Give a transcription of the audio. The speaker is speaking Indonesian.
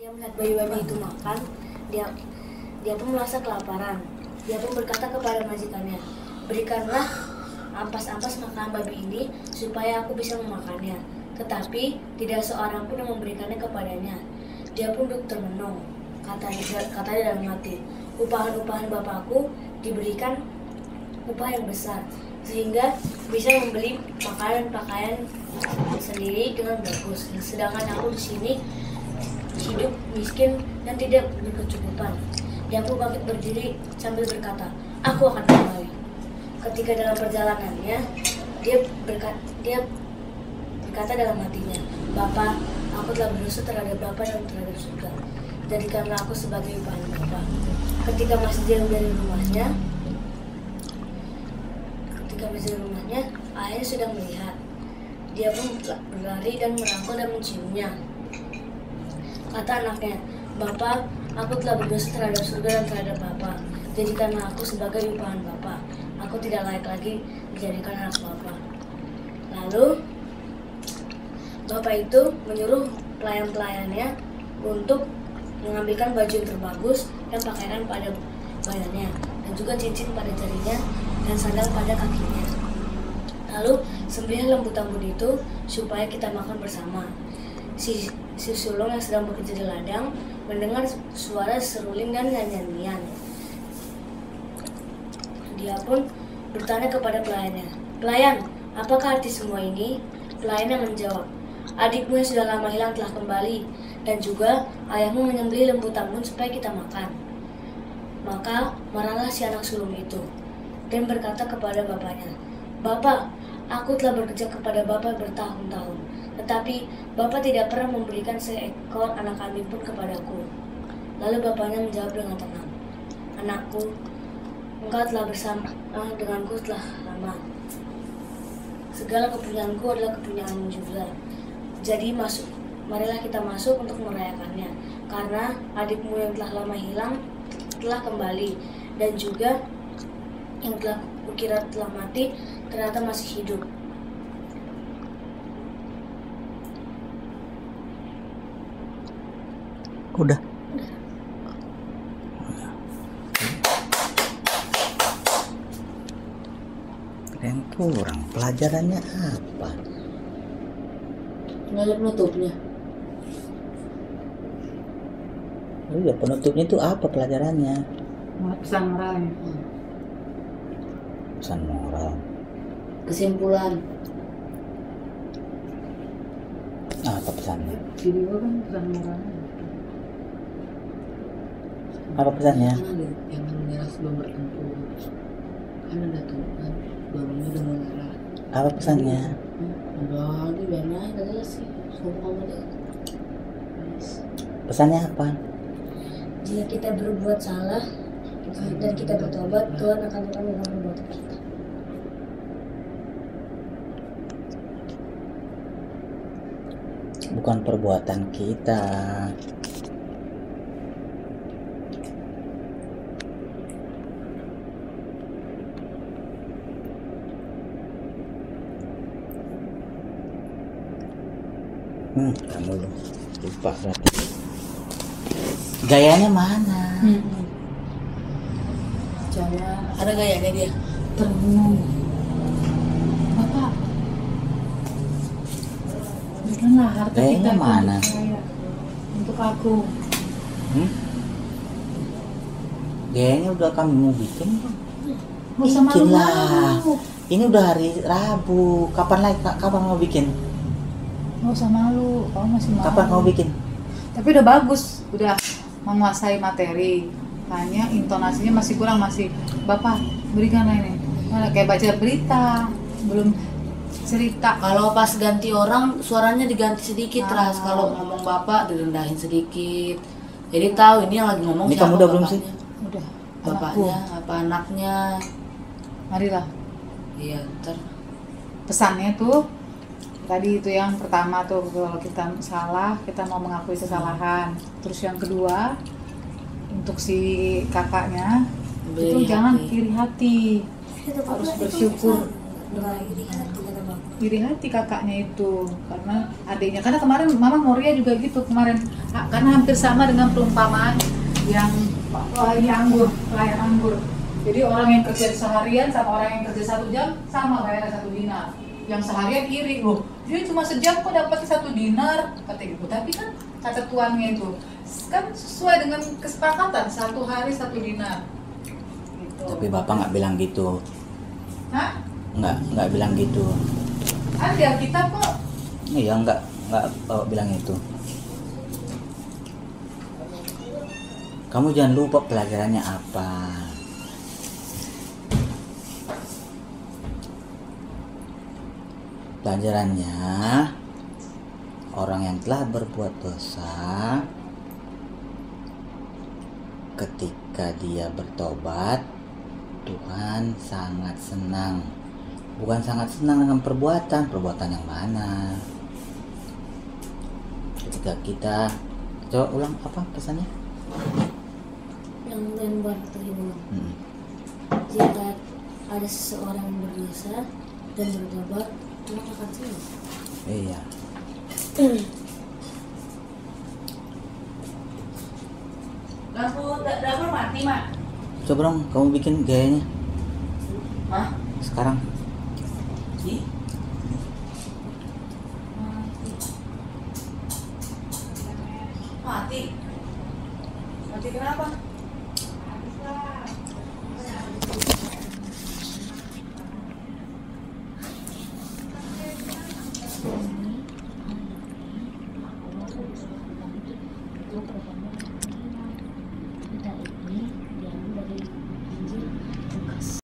Dia melihat bayi-bayi itu makan, dia pun merasa kelaparan. Dia pun berkata kepada majikannya, "Berikanlah ampas-ampas makanan babi ini supaya aku bisa memakannya." Tetapi tidak seorang pun yang memberikannya kepadanya. Dia pun duduk termenung, katanya dalam hati, "Upahan-upahan bapakku diberikan upah yang besar, sehingga bisa membeli pakaian sendiri dengan bagus. Sedangkan aku di sini hidup miskin dan tidak berkecukupan." Dia pun bangkit berdiri sambil berkata, "Aku akan kembali." Ketika dalam perjalanannya, dia berkata dalam hatinya, "Bapa, aku telah berdosa terhadap Bapa dan terhadap surga. Jadikanlah aku sebagai upahan Bapa." Ketika masih jauh dari rumahnya, ayahnya sudah melihat. Dia pun berlari dan merangkul dan menciumnya. Kata anaknya, "Bapa, aku telah berdosa terhadap surga dan terhadap Bapa. Jadikanlah aku sebagai upahan Bapa. Aku tidak layak lagi dijadikan anak Bapa." Lalu Bapak itu menyuruh pelayan-pelayannya untuk mengambilkan baju yang terbagus dan pakaian pada badannya, dan juga cincin pada jarinya dan sandal pada kakinya. Lalu sembelih lembu tambun itu supaya kita makan bersama. Si sulung yang sedang bekerja di ladang mendengar suara seruling dan nyanyian. Dia pun bertanya kepada pelayannya, "Pelayan, apakah arti semua ini?" Pelayannya menjawab, "Adikmu yang sudah lama hilang telah kembali, dan juga ayahmu menyembelih lembu tambun supaya kita makan." Maka marahlah si anak sulung itu dan berkata kepada bapaknya, "Bapak, aku telah bekerja kepada Bapak bertahun-tahun, tetapi Bapak tidak pernah memberikan seekor anak kambing pun kepadaku." Lalu bapaknya menjawab dengan tenang, "Anakku, engkau telah bersama denganku telah lama. Segala kepunyaanku adalah kepunyaanmu juga. Jadi marilah kita masuk untuk merayakannya, karena adikmu yang telah lama hilang telah kembali, dan juga yang telah kukira telah mati ternyata masih hidup." Udah. Yang kurang pelajarannya apa? Nggak ada penutupnya. Oh iya, penutupnya itu apa pelajarannya? Pesan moral. Pesan moral. Kesimpulan. Apa pesannya? Video kan pesan moral. Apa pesannya? Jangan menyerah sebelum bertempur. Kan ada Tuhan, belumnya udah menyerah. Apa pesannya? Udah, di mana ada sih? Semua kamu deh. Pesannya apa? Jika kita berbuat salah dan kita bertobat, Tuhan akan mengampuni perbuatan kita. Bukan perbuatan kita. Kamu lupa berarti. Gayanya mana? Jawa Ada gayanya dia. termenung. Bapak, berikanlah harta Gayanya kita mana? untuk saya, untuk aku. Gayanya udah kamu mau bikin? Nggak usah Bikin lah. malu-malu. Ini udah hari Rabu. Kapan mau bikin? Nggak usah malu, kamu masih malu. Kapan mau bikin? Tapi udah bagus, udah menguasai materi. Hanya intonasinya masih kurang, masih Bapak berikanlah ini. Malah kayak baca berita, belum cerita. Kalau pas ganti orang, suaranya diganti sedikit, Ras. Ah. Kalau ngomong Bapak direndahin sedikit. Jadi tahu ini yang lagi ngomong Ini siapa, kamu udah belum bapaknya. sih? Udah, Bapaknya anakku. apa anaknya. Marilah. Iya, Pesannya tuh tadi itu yang pertama tuh, kalau kita salah kita mau mengakui kesalahan. Terus yang kedua untuk si kakaknya itu Beri jangan hati. iri hati, harus bersyukur. Dengan iri hati kata Bapak. iri hati kakaknya itu karena adiknya. Karena kemarin Mama Moria juga gitu kemarin, karena hampir sama dengan perumpamaan yang pelayan anggur. Jadi orang yang kerja seharian sama orang yang kerja 1 jam sama bayarnya 1 dinar. Yang seharian iri loh, dia cuma sejam kok dapat 1 dinar kata gitu. Tapi kan kata tuannya itu kan sesuai dengan kesepakatan 1 hari 1 dinar. Gitu. Tapi bapak nggak bilang gitu. Hah? Nggak bilang gitu. Ada kita kok. Iya nggak bapak bilang itu. Kamu jangan lupa pelajarannya apa. Pelajarannya, orang yang telah berbuat dosa, ketika dia bertobat, Tuhan sangat senang. Bukan sangat senang dengan perbuatan yang mana. Ketika kita, coba ulang apa pesannya? Yang lembar terhibur. Jika ada seseorang yang berdosa dan bertobat, Tuhan akan senang. Iya. Dapur mati, Mak. Coba dong kamu bikin gayanya. Hah? Sekarang. Mati. Mati kenapa?